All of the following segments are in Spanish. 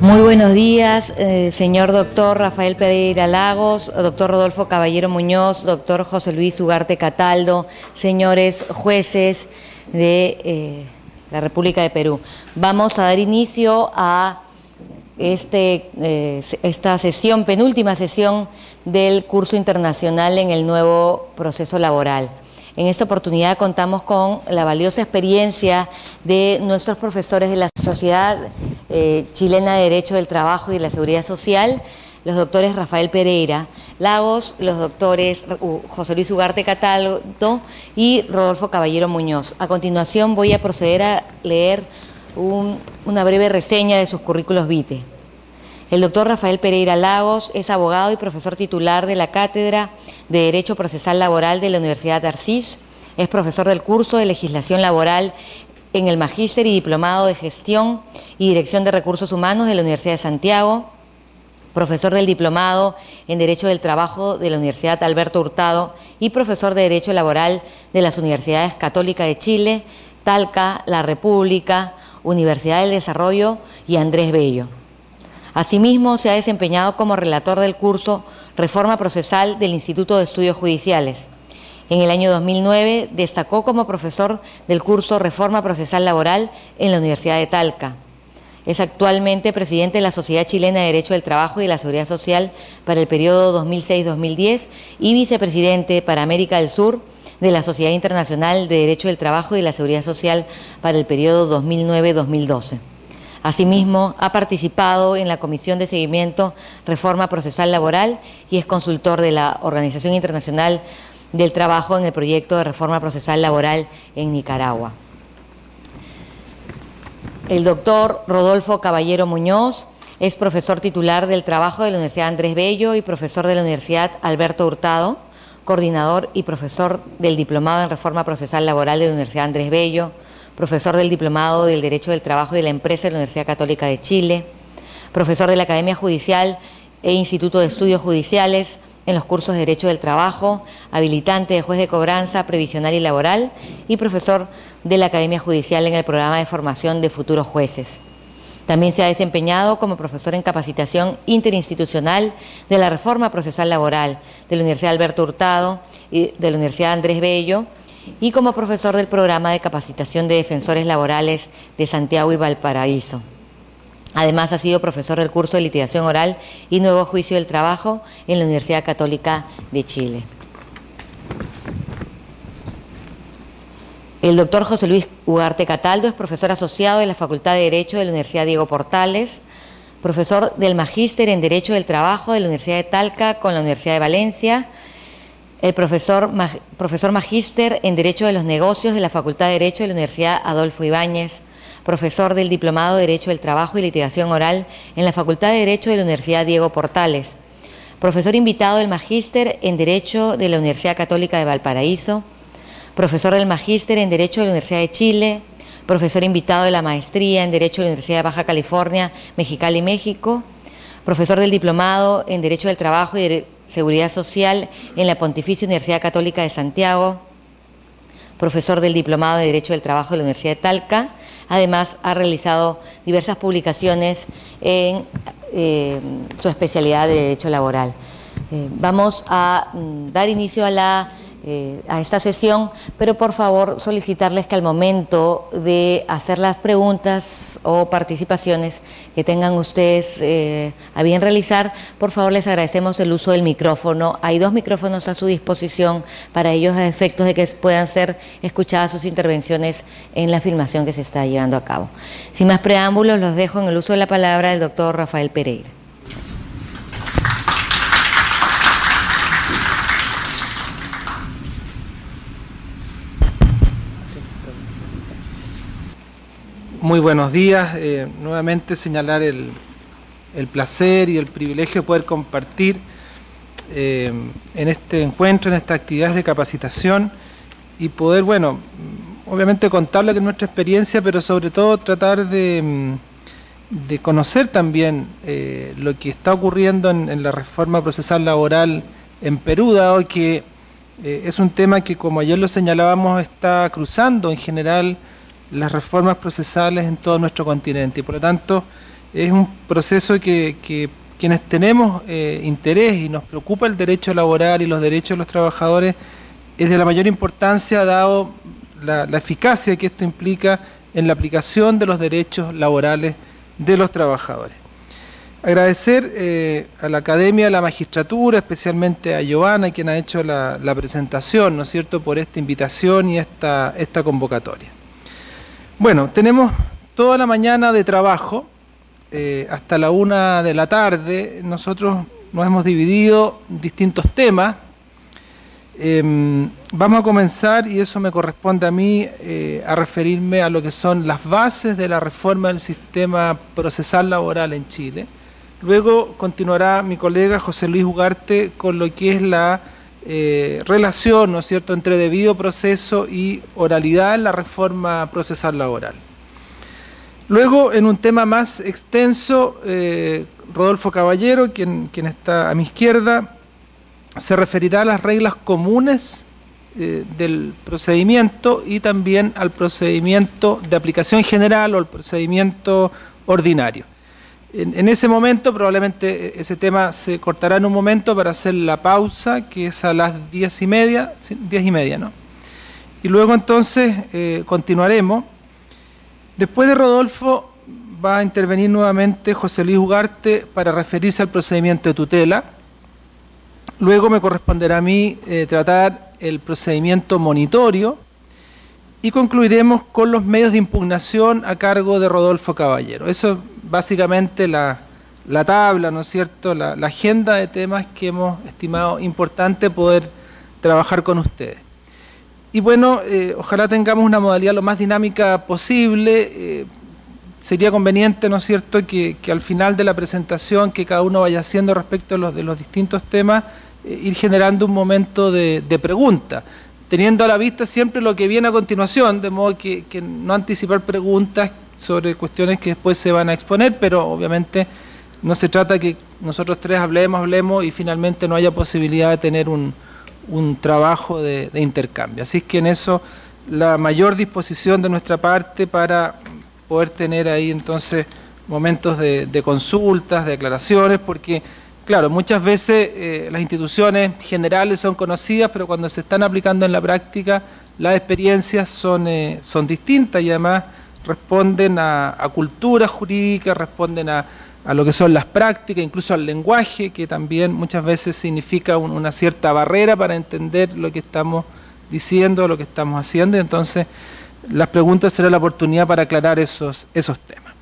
Muy buenos días, señor doctor Rafael Pereira Lagos, doctor Rodolfo Caballero Muñoz, doctor José Luis Ugarte Cataldo, señores jueces de la República de Perú. Vamos a dar inicio a esta sesión, penúltima sesión del curso internacional en el nuevo proceso laboral. En esta oportunidad contamos con la valiosa experiencia de nuestros profesores de la Sociedad Chilena de Derecho del Trabajo y de la Seguridad Social, los doctores Rafael Pereira Lagos, los doctores José Luis Ugarte Cataldo y Rodolfo Caballero Muñoz. A continuación voy a proceder a leer una breve reseña de sus currículos vitae. El doctor Rafael Pereira Lagos es abogado y profesor titular de la Cátedra de Derecho Procesal Laboral de la Universidad de Arcis. Es profesor del curso de Legislación Laboral en el Magíster y Diplomado de Gestión y Dirección de Recursos Humanos de la Universidad de Santiago. Profesor del Diplomado en Derecho del Trabajo de la Universidad Alberto Hurtado y profesor de Derecho Laboral de las Universidades Católica de Chile, Talca, La República, Universidad del Desarrollo y Andrés Bello. Asimismo, se ha desempeñado como relator del curso Reforma Procesal del Instituto de Estudios Judiciales. En el año 2009 destacó como profesor del curso Reforma Procesal Laboral en la Universidad de Talca. Es actualmente presidente de la Sociedad Chilena de Derecho del Trabajo y de la Seguridad Social para el periodo 2006-2010 y vicepresidente para América del Sur de la Sociedad Internacional de Derecho del Trabajo y de la Seguridad Social para el periodo 2009-2012. Asimismo, ha participado en la Comisión de Seguimiento Reforma Procesal Laboral y es consultor de la Organización Internacional del Trabajo en el proyecto de Reforma Procesal Laboral en Nicaragua. El doctor Rodolfo Caballero Muñoz es profesor titular del Trabajo de la Universidad Andrés Bello y profesor de la Universidad Alberto Hurtado, coordinador y profesor del Diplomado en Reforma Procesal Laboral de la Universidad Andrés Bello, profesor del Diplomado del Derecho del Trabajo y de la Empresa de la Universidad Católica de Chile, profesor de la Academia Judicial e Instituto de Estudios Judiciales en los cursos de Derecho del Trabajo, habilitante de juez de cobranza, previsional y laboral, y profesor de la Academia Judicial en el programa de formación de futuros jueces. También se ha desempeñado como profesor en capacitación interinstitucional de la Reforma Procesal Laboral de la Universidad Alberto Hurtado y de la Universidad Andrés Bello, y como profesor del programa de capacitación de defensores laborales de Santiago y Valparaíso. Además, ha sido profesor del curso de litigación oral y nuevo juicio del trabajo en la Universidad Católica de Chile. El doctor José Luis Ugarte Cataldo es profesor asociado de la Facultad de Derecho de la Universidad Diego Portales, profesor del Magíster en Derecho del Trabajo de la Universidad de Talca con la Universidad de Valencia, el profesor magíster en Derecho de los Negocios de la Facultad de Derecho de la Universidad Adolfo Ibáñez, profesor del Diplomado de Derecho del Trabajo y Litigación Oral en la Facultad de Derecho de la Universidad Diego Portales, profesor invitado del Magíster en Derecho de la Universidad Católica de Valparaíso, profesor del Magíster en Derecho de la Universidad de Chile, profesor invitado de la Maestría en Derecho de la Universidad de Baja California, Mexicali, México, profesor del Diplomado en Derecho del Trabajo y Seguridad Social en la Pontificia Universidad Católica de Santiago, profesor del Diplomado de Derecho del Trabajo de la Universidad de Talca. Además, ha realizado diversas publicaciones en su especialidad de Derecho Laboral. Vamos a dar inicio a esta sesión, pero por favor solicitarles que al momento de hacer las preguntas o participaciones que tengan ustedes a bien realizar, por favor les agradecemos el uso del micrófono. Hay 2 micrófonos a su disposición para ellos, a efectos de que puedan ser escuchadas sus intervenciones en la filmación que se está llevando a cabo. Sin más preámbulos, los dejo en el uso de la palabra del doctor Rafael Pereira. Muy buenos días. Nuevamente señalar el placer y el privilegio de poder compartir en este encuentro, en estas actividades de capacitación y poder, bueno, obviamente contar lo que es nuestra experiencia, pero sobre todo tratar de conocer también lo que está ocurriendo en la reforma procesal laboral en Perú, dado que es un tema que, como ayer lo señalábamos, está cruzando en general las reformas procesales en todo nuestro continente y por lo tanto Es un proceso que quienes tenemos interés y nos preocupa el derecho laboral y los derechos de los trabajadores es de la mayor importancia, dado la eficacia que esto implica en la aplicación de los derechos laborales de los trabajadores. Agradecer a la Academia, a la Magistratura, especialmente a Giovanna, quien ha hecho la presentación, ¿no es cierto?, por esta invitación y esta convocatoria. Bueno, tenemos toda la mañana de trabajo, hasta la 1 de la tarde. Nosotros nos hemos dividido en distintos temas. Vamos a comenzar, y eso me corresponde a mí, a referirme a lo que son las bases de la reforma del sistema procesal laboral en Chile. Luego continuará mi colega José Luis Ugarte con lo que es la relación, ¿no es cierto?, entre debido proceso y oralidad en la reforma procesal laboral. Luego, en un tema más extenso, Rodolfo Caballero, quien está a mi izquierda, se referirá a las reglas comunes del procedimiento y también al procedimiento de aplicación general o el procedimiento ordinario. En ese momento, probablemente ese tema se cortará en un momento para hacer la pausa, que es a las 10:30, 10:30, ¿no? Y luego entonces continuaremos. Después de Rodolfo va a intervenir nuevamente José Luis Ugarte para referirse al procedimiento de tutela. Luego me corresponderá a mí tratar el procedimiento monitorio y concluiremos con los medios de impugnación a cargo de Rodolfo Caballero. Eso es básicamente la tabla, ¿no es cierto?, la agenda de temas que hemos estimado importante poder trabajar con ustedes. Y bueno, ojalá tengamos una modalidad lo más dinámica posible. Sería conveniente, ¿no es cierto?, que al final de la presentación que cada uno vaya haciendo respecto de los distintos temas, ir generando un momento de pregunta, teniendo a la vista siempre lo que viene a continuación, de modo que no anticipar preguntas sobre cuestiones que después se van a exponer, pero obviamente no se trata que nosotros tres hablemos y finalmente no haya posibilidad de tener un trabajo de intercambio. Así es que en eso la mayor disposición de nuestra parte para poder tener ahí entonces momentos de consultas, de aclaraciones, porque claro, muchas veces las instituciones generales son conocidas, pero cuando se están aplicando en la práctica las experiencias son distintas y además responden a culturas jurídicas, responden a lo que son las prácticas, incluso al lenguaje, que también muchas veces significa una cierta barrera para entender lo que estamos diciendo, lo que estamos haciendo, y entonces las preguntas serán la oportunidad para aclarar esos temas.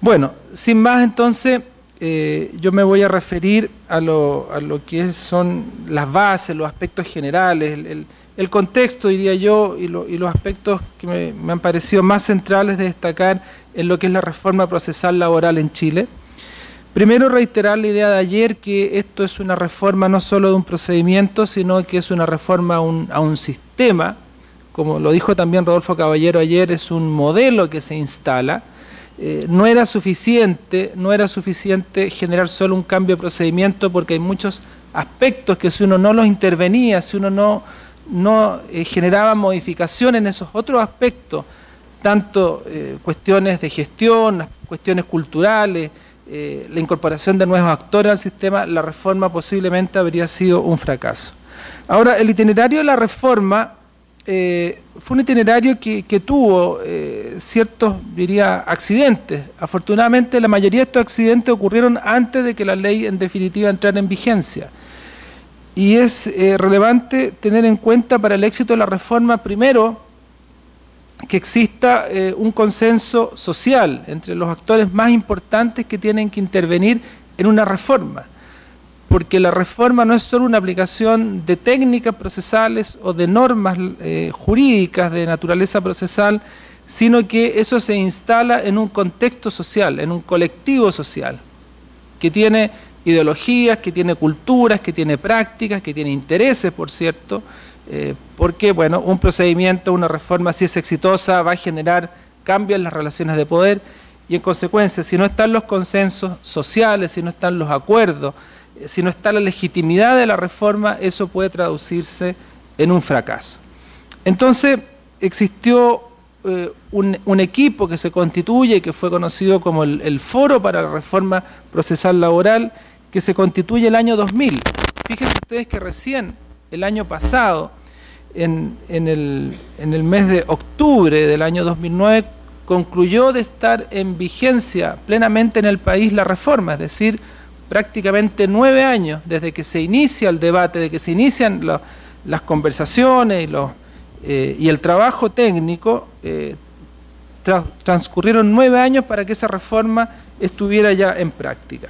Bueno, sin más entonces, yo me voy a referir a lo que son las bases, los aspectos generales, el contexto, diría yo, y los aspectos que me han parecido más centrales de destacar en lo que es la reforma procesal laboral en Chile. Primero, reiterar la idea de ayer que esto es una reforma no solo de un procedimiento, sino que es una reforma a un sistema. Como lo dijo también Rodolfo Caballero ayer, es un modelo que se instala. No era suficiente generar solo un cambio de procedimiento, porque hay muchos aspectos que si uno no los intervenía, si uno no generaba modificación en esos otros aspectos, tanto cuestiones de gestión, las cuestiones culturales, la incorporación de nuevos actores al sistema, la reforma posiblemente habría sido un fracaso. Ahora, el itinerario de la reforma fue un itinerario que tuvo ciertos, diría, accidentes. Afortunadamente, la mayoría de estos accidentes ocurrieron antes de que la ley en definitiva entrara en vigencia. Y es relevante tener en cuenta para el éxito de la reforma, primero, que exista un consenso social entre los actores más importantes que tienen que intervenir en una reforma. Porque la reforma no es solo una aplicación de técnicas procesales o de normas jurídicas de naturaleza procesal, sino que eso se instala en un contexto social, en un colectivo social, que tiene ideologías, que tiene culturas, que tiene prácticas, que tiene intereses, por cierto, porque, bueno, un procedimiento, una reforma, si es exitosa, va a generar cambios en las relaciones de poder y, en consecuencia, si no están los consensos sociales, si no están los acuerdos, si no está la legitimidad de la reforma, eso puede traducirse en un fracaso. Entonces, existió un equipo que se constituye, que fue conocido como el Foro para la Reforma Procesal Laboral, que se constituye el año 2000. Fíjense ustedes que recién, el año pasado, en el mes de octubre del año 2009, concluyó de estar en vigencia plenamente en el país la reforma, es decir, prácticamente 9 años desde que se inicia el debate, de que se inician las conversaciones y el trabajo técnico, transcurrieron 9 años para que esa reforma estuviera ya en práctica.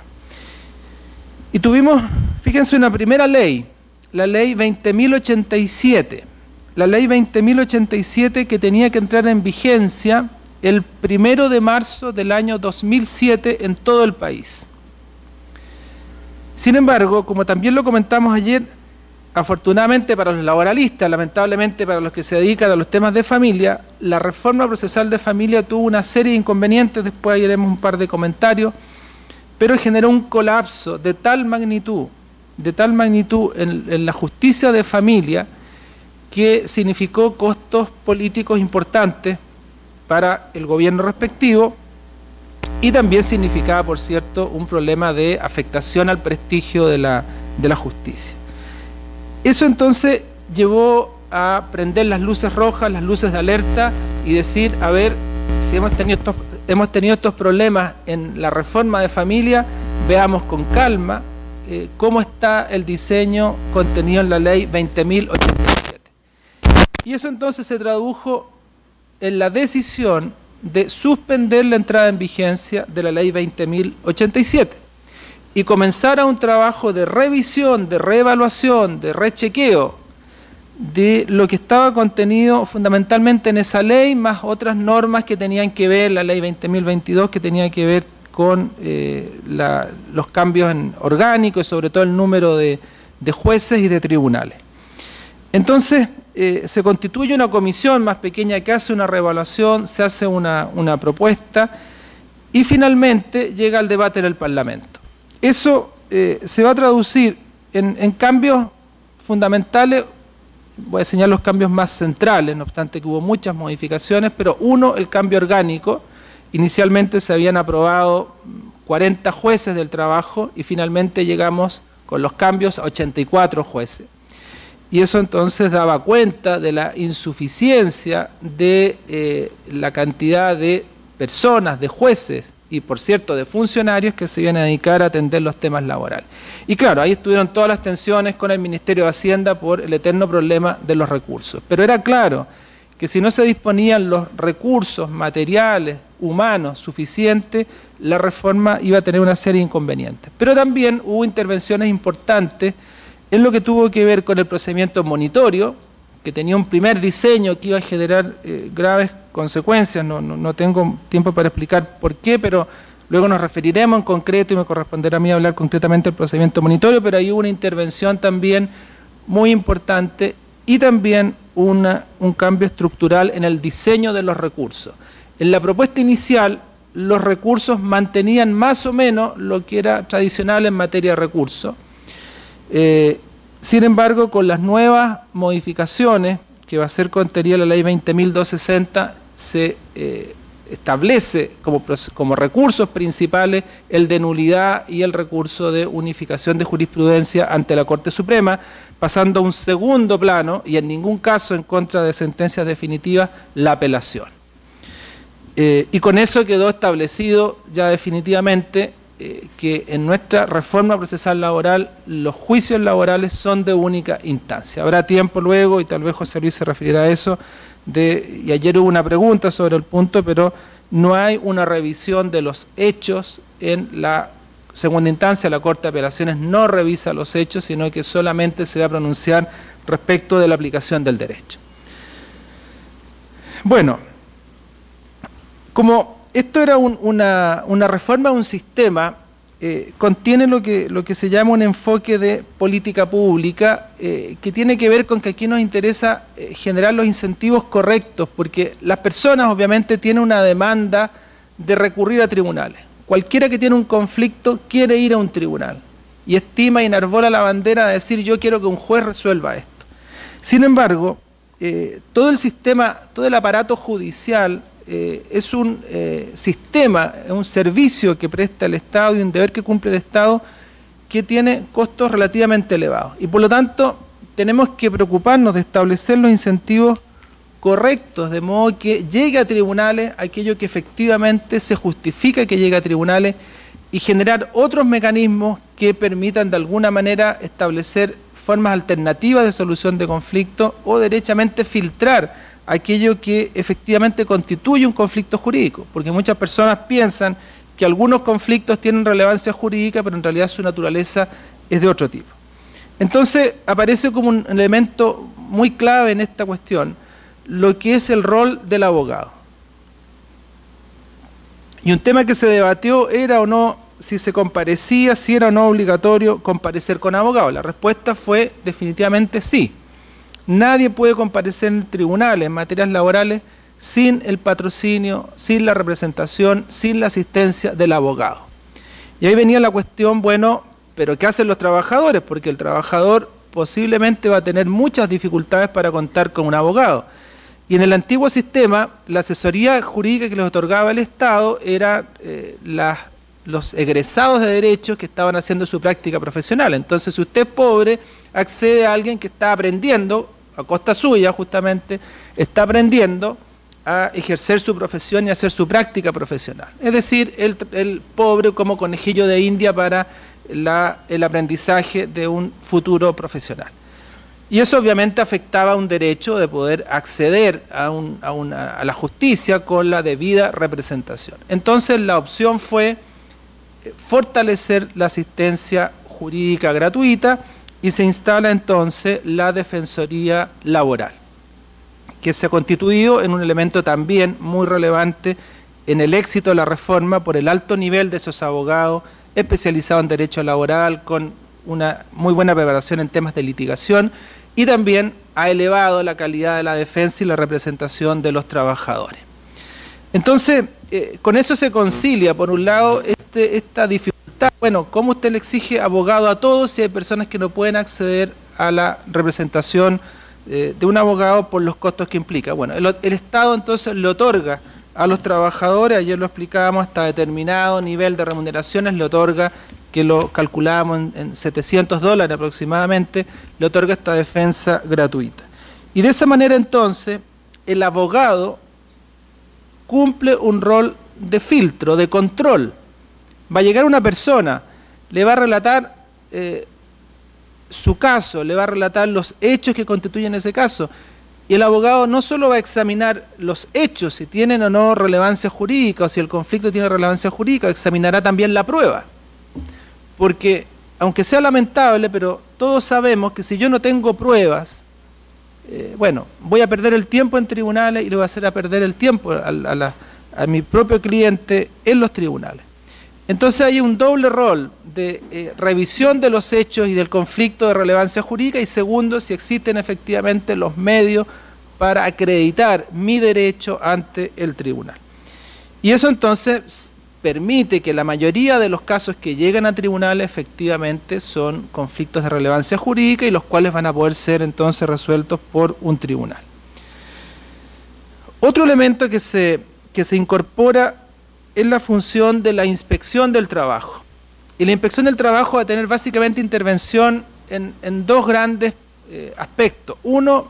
Y tuvimos, fíjense, una primera ley, la ley 20.087, la ley 20.087 que tenía que entrar en vigencia el 1 de marzo del año 2007 en todo el país. Sin embargo, como también lo comentamos ayer, afortunadamente para los laboralistas, lamentablemente para los que se dedican a los temas de familia, la reforma procesal de familia tuvo una serie de inconvenientes, después ahí haremos un par de comentarios, pero generó un colapso de tal magnitud en la justicia de familia, que significó costos políticos importantes para el gobierno respectivo y también significaba, por cierto, un problema de afectación al prestigio de la justicia. Eso entonces llevó a prender las luces rojas, las luces de alerta y decir, a ver, si hemos tenido estos problemas en la reforma de familia, veamos con calma cómo está el diseño contenido en la ley 20.087. Y eso entonces se tradujo en la decisión de suspender la entrada en vigencia de la ley 20.087 y comenzara un trabajo de revisión, de reevaluación, de rechequeo de lo que estaba contenido fundamentalmente en esa ley, más otras normas que tenían que ver, la ley 20.022 que tenía que ver con los cambios orgánicos y sobre todo el número de jueces y de tribunales. Entonces, se constituye una comisión más pequeña que hace una reevaluación, se hace una propuesta y finalmente llega al debate en el Parlamento. Eso se va a traducir en cambios fundamentales. Voy a señalar los cambios más centrales, no obstante que hubo muchas modificaciones, pero uno, el cambio orgánico. Inicialmente se habían aprobado 40 jueces del trabajo y finalmente llegamos con los cambios a 84 jueces. Y eso entonces daba cuenta de la insuficiencia de la cantidad de personas, de jueces y, por cierto, de funcionarios que se iban a dedicar a atender los temas laborales. Y claro, ahí estuvieron todas las tensiones con el Ministerio de Hacienda por el eterno problema de los recursos. Pero era claro que si no se disponían los recursos materiales, humanos, suficientes, la reforma iba a tener una serie de inconvenientes. Pero también hubo intervenciones importantes en lo que tuvo que ver con el procedimiento monitorio, que tenía un primer diseño que iba a generar graves consecuencias. No tengo tiempo para explicar por qué, pero luego nos referiremos en concreto y me corresponderá a mí hablar concretamente del procedimiento monitorio, pero ahí hubo una intervención también muy importante y también un cambio estructural en el diseño de los recursos. En la propuesta inicial, los recursos mantenían más o menos lo que era tradicional en materia de recursos. Sin embargo, con las nuevas modificaciones que va a ser contenida la ley 20.260, se establece como recursos principales el de nulidad y el recurso de unificación de jurisprudencia ante la Corte Suprema, pasando a un segundo plano y en ningún caso en contra de sentencias definitivas la apelación. Y con eso quedó establecido ya definitivamente que en nuestra reforma procesal laboral los juicios laborales son de única instancia. Habrá tiempo luego, y tal vez José Luis se referirá a eso, y ayer hubo una pregunta sobre el punto, pero no hay una revisión de los hechos en la segunda instancia. La Corte de Apelaciones no revisa los hechos, sino que solamente se va a pronunciar respecto de la aplicación del derecho. Bueno, como esto era una reforma de un sistema, contiene lo que se llama un enfoque de política pública que tiene que ver con que aquí nos interesa generar los incentivos correctos, porque las personas obviamente tienen una demanda de recurrir a tribunales. Cualquiera que tiene un conflicto quiere ir a un tribunal y estima y enarbola la bandera de decir yo quiero que un juez resuelva esto. Sin embargo, todo el sistema, todo el aparato judicial es un sistema, es un servicio que presta el Estado y un deber que cumple el Estado que tiene costos relativamente elevados. Y por lo tanto, tenemos que preocuparnos de establecer los incentivos correctos, de modo que llegue a tribunales aquello que efectivamente se justifica que llegue a tribunales y generar otros mecanismos que permitan de alguna manera establecer formas alternativas de solución de conflictos o derechamente filtrar aquello que efectivamente constituye un conflicto jurídico, porque muchas personas piensan que algunos conflictos tienen relevancia jurídica, pero en realidad su naturaleza es de otro tipo. Entonces aparece como un elemento muy clave en esta cuestión lo que es el rol del abogado. Y un tema que se debatió era o no, si se comparecía, si era o no obligatorio comparecer con abogado. La respuesta fue definitivamente sí. Nadie puede comparecer en tribunales en materias laborales sin el patrocinio, sin la representación, sin la asistencia del abogado. Y ahí venía la cuestión, bueno, pero ¿qué hacen los trabajadores? Porque el trabajador posiblemente va a tener muchas dificultades para contar con un abogado. Y en el antiguo sistema, la asesoría jurídica que les otorgaba el Estado era los egresados de derecho que estaban haciendo su práctica profesional. Entonces, si usted es pobre, accede a alguien que está aprendiendo, a costa suya justamente, está aprendiendo a ejercer su profesión y hacer su práctica profesional. Es decir, el pobre como conejillo de India para el aprendizaje de un futuro profesional. Y eso obviamente afectaba un derecho de poder acceder a la justicia con la debida representación. Entonces la opción fue fortalecer la asistencia jurídica gratuita y se instala entonces la Defensoría Laboral, que se ha constituido en un elemento también muy relevante en el éxito de la reforma por el alto nivel de esos abogados especializados en derecho laboral, con una muy buena preparación en temas de litigación, y también ha elevado la calidad de la defensa y la representación de los trabajadores. Entonces, con eso se concilia, por un lado, esta dificultad. Bueno, ¿cómo usted le exige abogado a todos si hay personas que no pueden acceder a la representación de un abogado por los costos que implica? Bueno, el Estado entonces le otorga a los trabajadores, ayer lo explicábamos, hasta determinado nivel de remuneraciones le otorga, que lo calculábamos en $700 aproximadamente, le otorga esta defensa gratuita. Y de esa manera entonces el abogado cumple un rol de filtro, de control. Va a llegar una persona, le va a relatar su caso, le va a relatar los hechos que constituyen ese caso, y el abogado no solo va a examinar los hechos, si tienen o no relevancia jurídica, o si el conflicto tiene relevancia jurídica, examinará también la prueba. Porque, aunque sea lamentable, pero todos sabemos que si yo no tengo pruebas, bueno, voy a perder el tiempo en tribunales y le voy a hacer a perder el tiempo a mi propio cliente en los tribunales. Entonces hay un doble rol de revisión de los hechos y del conflicto de relevancia jurídica, y segundo, si existen efectivamente los medios para acreditar mi derecho ante el tribunal. Y eso entonces permite que la mayoría de los casos que llegan a tribunales efectivamente son conflictos de relevancia jurídica y los cuales van a poder ser entonces resueltos por un tribunal. Otro elemento que se incorpora es la función de la inspección del trabajo. Y la inspección del trabajo va a tener básicamente intervención en dos grandes aspectos. Uno,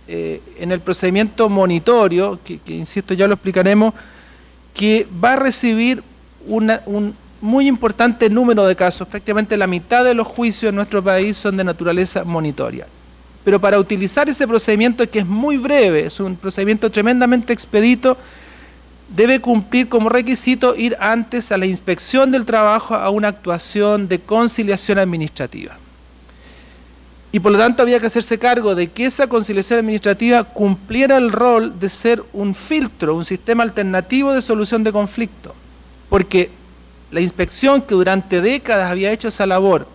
en el procedimiento monitorio, que insisto ya lo explicaremos, que va a recibir un muy importante número de casos. Prácticamente la mitad de los juicios en nuestro país son de naturaleza monitoria. Pero para utilizar ese procedimiento, que es muy breve, es un procedimiento tremendamente expedito, debe cumplir como requisito ir antes a la inspección del trabajo, a una actuación de conciliación administrativa. Y por lo tanto había que hacerse cargo de que esa conciliación administrativa cumpliera el rol de ser un filtro, un sistema alternativo de solución de conflicto. Porque la inspección, que durante décadas había hecho esa labor,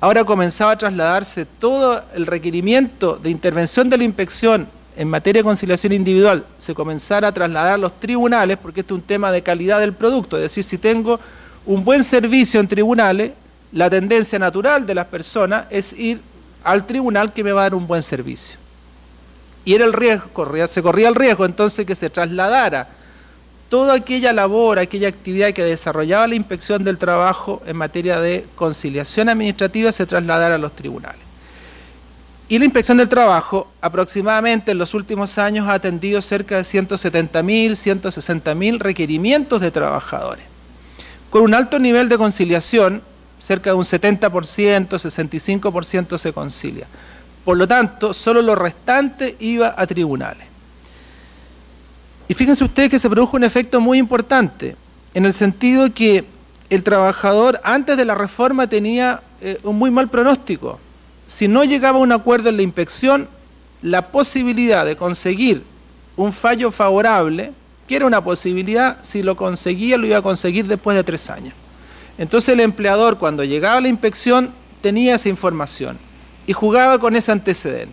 ahora comenzaba a trasladarse todo el requerimiento de intervención de la inspección en materia de conciliación individual, se comenzara a trasladar a los tribunales, porque este es un tema de calidad del producto. Es decir, si tengo un buen servicio en tribunales, la tendencia natural de las personas es ir al tribunal que me va a dar un buen servicio. Y era el riesgo, se corría el riesgo entonces que se trasladara toda aquella labor, aquella actividad que desarrollaba la inspección del trabajo en materia de conciliación administrativa se trasladara a los tribunales. Y la inspección del trabajo aproximadamente en los últimos años ha atendido cerca de 170.000, 160.000 requerimientos de trabajadores, con un alto nivel de conciliación, cerca de un 70%, 65% se concilia. Por lo tanto, solo lo restante iba a tribunales. Y fíjense ustedes que se produjo un efecto muy importante, en el sentido que el trabajador antes de la reforma tenía un muy mal pronóstico. Si no llegaba a un acuerdo en la inspección, la posibilidad de conseguir un fallo favorable, que era una posibilidad, si lo conseguía, lo iba a conseguir después de 3 años. Entonces el empleador, cuando llegaba a la inspección, tenía esa información y jugaba con ese antecedente.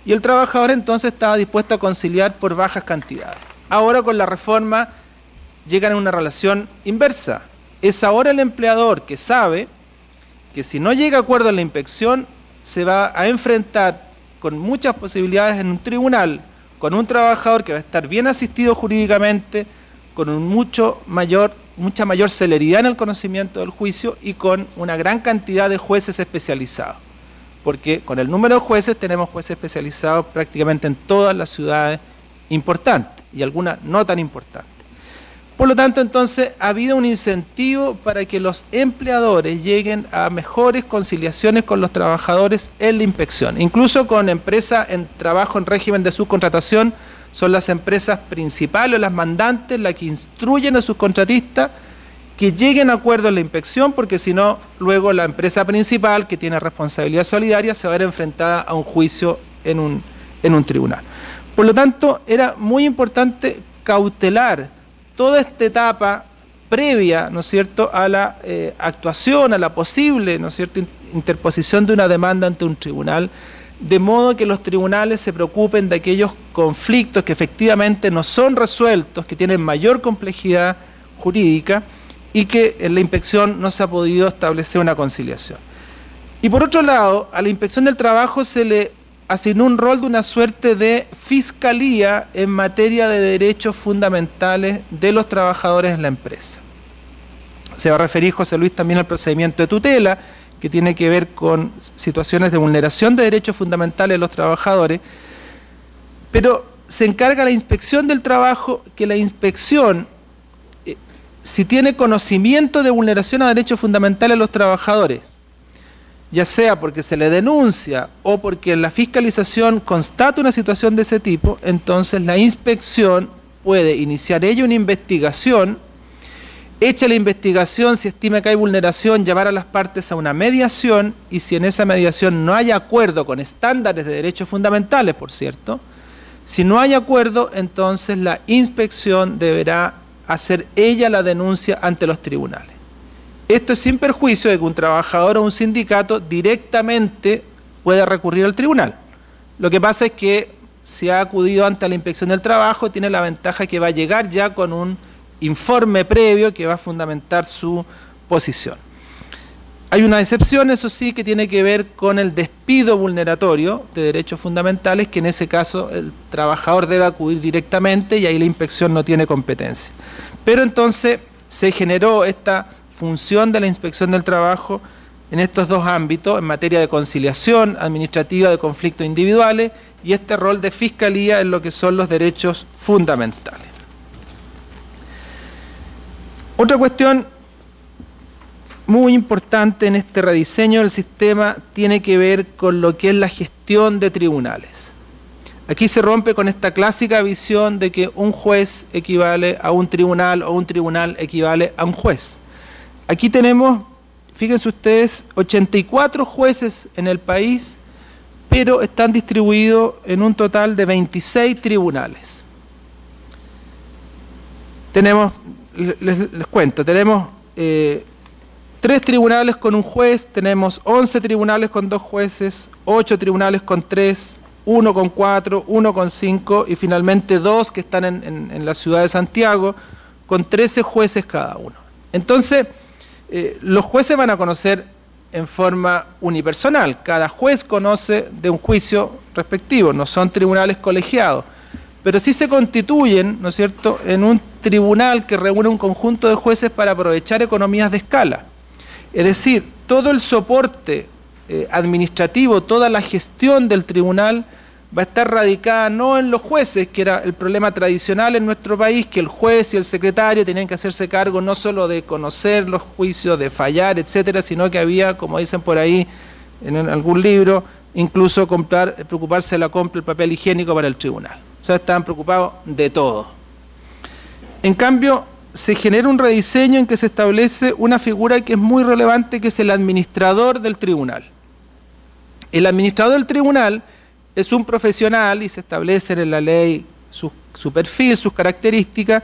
Y el trabajador entonces estaba dispuesto a conciliar por bajas cantidades. Ahora con la reforma llegan a una relación inversa. Es ahora el empleador que sabe que si no llega a acuerdo en la inspección, se va a enfrentar con muchas posibilidades en un tribunal, con un trabajador que va a estar bien asistido jurídicamente, con mucha mayor celeridad en el conocimiento del juicio y con una gran cantidad de jueces especializados. Porque con el número de jueces tenemos jueces especializados prácticamente en todas las ciudades importantes y algunas no tan importantes. Por lo tanto, entonces, ha habido un incentivo para que los empleadores lleguen a mejores conciliaciones con los trabajadores en la inspección. Incluso con empresas en trabajo en régimen de subcontratación, son las empresas principales o las mandantes las que instruyen a sus contratistas que lleguen a acuerdo en la inspección, porque si no, luego la empresa principal, que tiene responsabilidad solidaria, se va a ver enfrentada a un juicio en un tribunal. Por lo tanto, era muy importante cautelar toda esta etapa previa, ¿no es cierto?, a la actuación, a la posible, ¿no es cierto?, interposición de una demanda ante un tribunal, de modo que los tribunales se preocupen de aquellos conflictos que efectivamente no son resueltos, que tienen mayor complejidad jurídica y que en la inspección no se ha podido establecer una conciliación. Y por otro lado, a la inspección del trabajo se le asignó un rol de una suerte de fiscalía en materia de derechos fundamentales de los trabajadores en la empresa. Se va a referir José Luis también al procedimiento de tutela, que tiene que ver con situaciones de vulneración de derechos fundamentales de los trabajadores, pero se encarga la inspección del trabajo que la inspección, si tiene conocimiento de vulneración a derechos fundamentales de los trabajadores, ya sea porque se le denuncia o porque en la fiscalización constata una situación de ese tipo, entonces la inspección puede iniciar ella una investigación, hecha la investigación, si estima que hay vulneración, llevar a las partes a una mediación, y si en esa mediación no hay acuerdo con estándares de derechos fundamentales, por cierto, si no hay acuerdo, entonces la inspección deberá hacer ella la denuncia ante los tribunales. Esto es sin perjuicio de que un trabajador o un sindicato directamente pueda recurrir al tribunal. Lo que pasa es que si ha acudido ante la inspección del trabajo, tiene la ventaja que va a llegar ya con un informe previo que va a fundamentar su posición. Hay una excepción, eso sí, que tiene que ver con el despido vulneratorio de derechos fundamentales, que en ese caso el trabajador debe acudir directamente y ahí la inspección no tiene competencia. Pero entonces se generó esta función de la inspección del trabajo en estos dos ámbitos, en materia de conciliación administrativa de conflictos individuales y este rol de fiscalía en lo que son los derechos fundamentales. Otra cuestión muy importante en este rediseño del sistema tiene que ver con lo que es la gestión de tribunales. Aquí se rompe con esta clásica visión de que un juez equivale a un tribunal o un tribunal equivale a un juez. Aquí tenemos, fíjense ustedes, 84 jueces en el país, pero están distribuidos en un total de 26 tribunales. Tenemos, les cuento, tenemos 3 tribunales con un juez, tenemos 11 tribunales con 2 jueces, 8 tribunales con 3, 1 con 4, 1 con 5 y finalmente 2 que están en la ciudad de Santiago con 13 jueces cada uno. Entonces, los jueces van a conocer en forma unipersonal. Cada juez conoce de un juicio respectivos, no son tribunales colegiados, pero sí se constituyen, ¿no es cierto?, en un tribunal que reúne un conjunto de jueces para aprovechar economías de escala. Es decir, todo el soporte administrativo, toda la gestión del tribunal va a estar radicada no en los jueces, que era el problema tradicional en nuestro país, que el juez y el secretario tenían que hacerse cargo no solo de conocer los juicios, de fallar, etcétera, sino que había, como dicen por ahí en algún libro, incluso preocuparse de la compra del papel higiénico para el tribunal. O sea, estaban preocupados de todo. En cambio, se genera un rediseño en que se establece una figura que es muy relevante, que es el administrador del tribunal. El administrador del tribunal es un profesional y se establecen en la ley su perfil, sus características,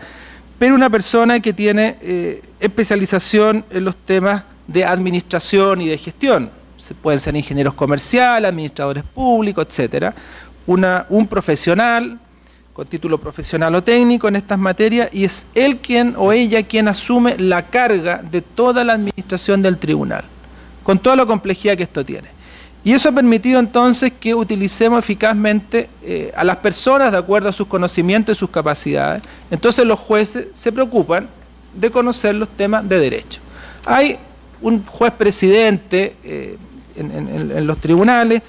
pero una persona que tiene especialización en los temas de administración y de gestión. Pueden ser ingenieros comerciales, administradores públicos, etcétera. Un profesional con título profesional o técnico en estas materias, y es él o ella quien asume la carga de toda la administración del tribunal, con toda la complejidad que esto tiene. Y eso ha permitido entonces que utilicemos eficazmente a las personas de acuerdo a sus conocimientos y sus capacidades. Entonces los jueces se preocupan de conocer los temas de derecho. Hay un juez presidente en los tribunales,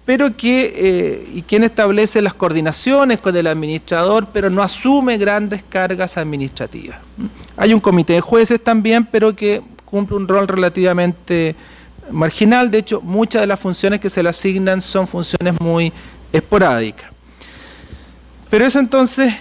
pero quien establece las coordinaciones con el administrador, pero no asume grandes cargas administrativas. Hay un comité de jueces también, pero que cumple un rol relativamente marginal. De hecho, muchas de las funciones que se le asignan son funciones muy esporádicas. Pero eso entonces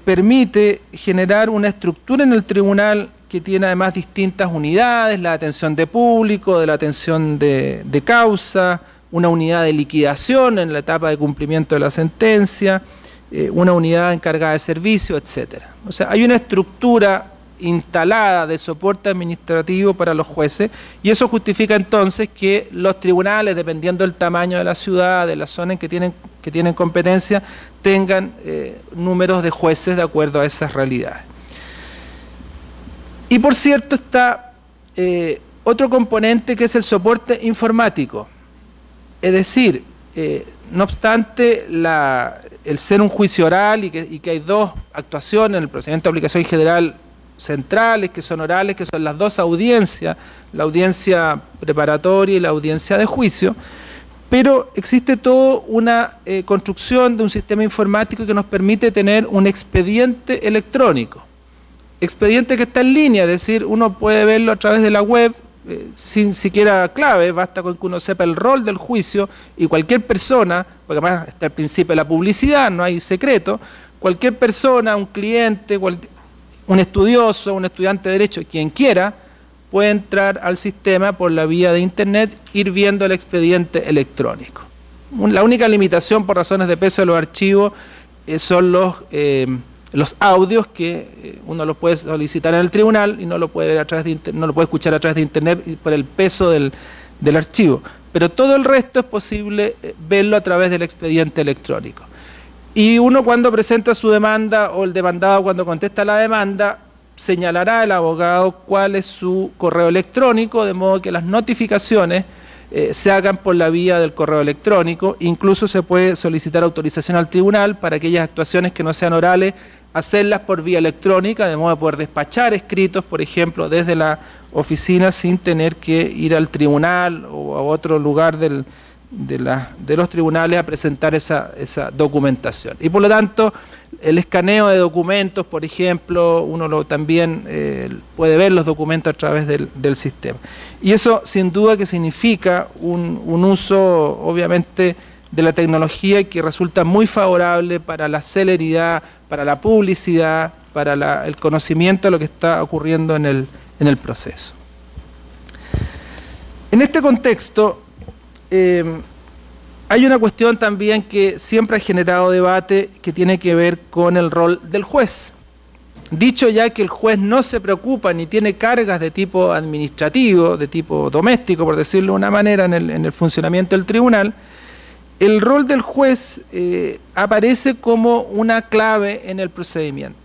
permite generar una estructura en el tribunal que tiene además distintas unidades: la atención de público, de la atención de causa, una unidad de liquidación en la etapa de cumplimiento de la sentencia, una unidad encargada de servicio, etc. O sea, hay una estructura instalada de soporte administrativo para los jueces, y eso justifica entonces que los tribunales, dependiendo del tamaño de la ciudad, de la zona en que tienen competencia, tengan números de jueces de acuerdo a esas realidades. Y por cierto está otro componente, que es el soporte informático. Es decir, no obstante el ser un juicio oral y que hay dos actuaciones en el procedimiento de aplicación general centrales, que son orales, que son las dos audiencias, la audiencia preparatoria y la audiencia de juicio, pero existe toda una construcción de un sistema informático que nos permite tener un expediente electrónico. Expediente que está en línea, es decir, uno puede verlo a través de la web, sin siquiera clave, basta con que uno sepa el rol del juicio, y cualquier persona, porque además está el principio de la publicidad, no hay secreto, cualquier persona, un cliente, un estudioso, un estudiante de derecho, quien quiera, puede entrar al sistema por la vía de internet, ir viendo el expediente electrónico. La única limitación por razones de peso de los archivos son los audios, que uno los puede solicitar en el tribunal y no lo puede ver a través de no lo puede escuchar a través de internet por el peso del archivo. Pero todo el resto es posible verlo a través del expediente electrónico. Y uno, cuando presenta su demanda, o el demandado cuando contesta la demanda, señalará al abogado cuál es su correo electrónico, de modo que las notificaciones se hagan por la vía del correo electrónico. Incluso se puede solicitar autorización al tribunal para aquellas actuaciones que no sean orales, hacerlas por vía electrónica, de modo de poder despachar escritos, por ejemplo, desde la oficina, sin tener que ir al tribunal o a otro lugar de los tribunales a presentar esa documentación. Y por lo tanto, el escaneo de documentos, por ejemplo, uno también puede ver los documentos a través del sistema. Y eso sin duda que significa un uso, obviamente, de la tecnología que resulta muy favorable para la celeridad, para la publicidad, para el conocimiento de lo que está ocurriendo en el proceso. En este contexto, hay una cuestión también que siempre ha generado debate, que tiene que ver con el rol del juez. Dicho ya que el juez no se preocupa ni tiene cargas de tipo administrativo, de tipo doméstico, por decirlo de una manera, en el funcionamiento del tribunal, el rol del juez aparece como una clave en el procedimiento.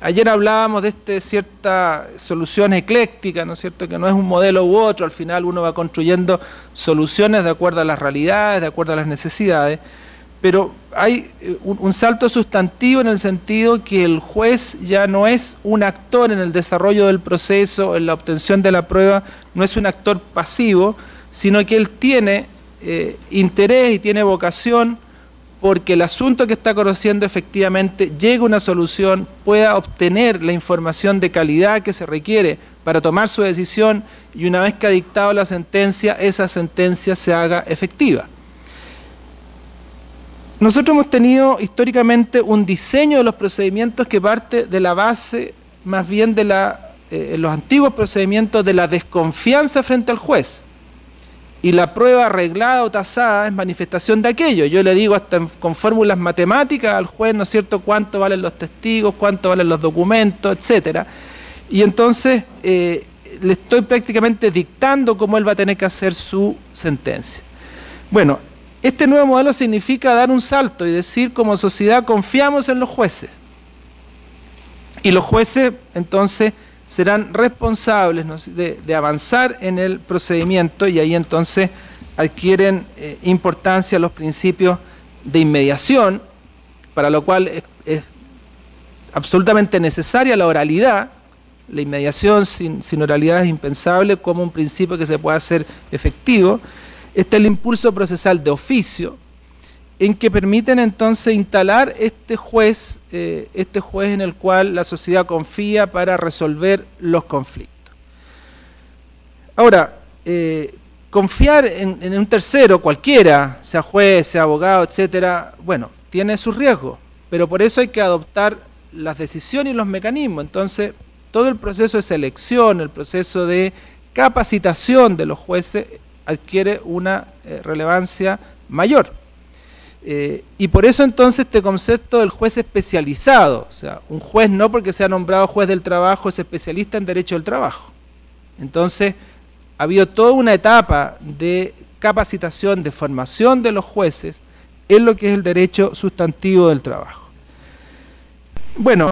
Ayer hablábamos de cierta solución ecléctica, ¿no es cierto?, que no es un modelo u otro, al final uno va construyendo soluciones de acuerdo a las realidades, de acuerdo a las necesidades, pero hay un salto sustantivo en el sentido que el juez ya no es un actor en el desarrollo del proceso, en la obtención de la prueba, no es un actor pasivo, sino que él tiene interés y tiene vocación porque el asunto que está conociendo efectivamente llegue a una solución, pueda obtener la información de calidad que se requiere para tomar su decisión y una vez que ha dictado la sentencia, esa sentencia se haga efectiva. Nosotros hemos tenido históricamente un diseño de los procedimientos que parte de la base, más bien de los antiguos procedimientos de la desconfianza frente al juez. Y la prueba arreglada o tasada es manifestación de aquello. Yo le digo hasta con fórmulas matemáticas al juez, ¿no es cierto?, cuánto valen los testigos, cuánto valen los documentos, etcétera. Y entonces le estoy prácticamente dictando cómo él va a tener que hacer su sentencia. Bueno, este nuevo modelo significa dar un salto y decir, como sociedad confiamos en los jueces. Y los jueces, entonces, serán responsables, ¿no?, de avanzar en el procedimiento y ahí entonces adquieren importancia los principios de inmediación, para lo cual es absolutamente necesaria la oralidad. La inmediación sin oralidad es impensable como un principio que se pueda hacer efectivo. Está el impulso procesal de oficio, en que permiten entonces instalar este juez en el cual la sociedad confía para resolver los conflictos. Ahora, confiar en un tercero, cualquiera, sea juez, sea abogado, etcétera, bueno, tiene sus riesgos, pero por eso hay que adoptar las decisiones y los mecanismos. Entonces, todo el proceso de selección, el proceso de capacitación de los jueces adquiere una relevancia mayor. Y por eso entonces este concepto del juez especializado, o sea, un juez no porque sea nombrado juez del trabajo es especialista en derecho del trabajo. Entonces ha habido toda una etapa de capacitación, de formación de los jueces en lo que es el derecho sustantivo del trabajo. Bueno.